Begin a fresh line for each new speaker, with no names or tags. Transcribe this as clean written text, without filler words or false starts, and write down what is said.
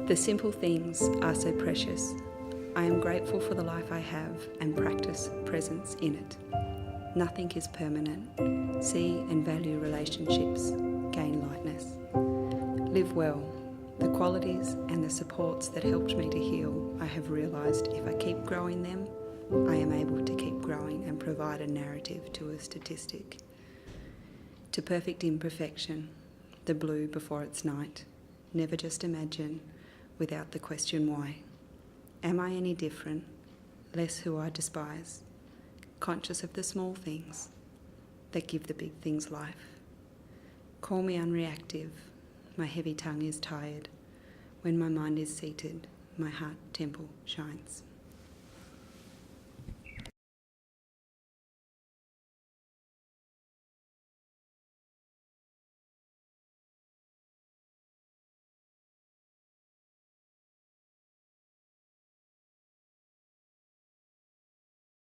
The simple things are so precious. I am grateful for the life I have and practice presence in it. Nothing is permanent. See and value relationships. Gain lightness. Live well. The qualities and the supports that helped me to heal, I have realised if I keep growing them, I am able to keep growing and provide a narrative to a statistic. To perfect imperfection, the blue before it's night. Never just imagine, without the question why. Am I any different? Less who I despise? Conscious of the small things that give the big things life. Call me unreactive. My heavy tongue is tired. When my mind is seated, my heart temple shines.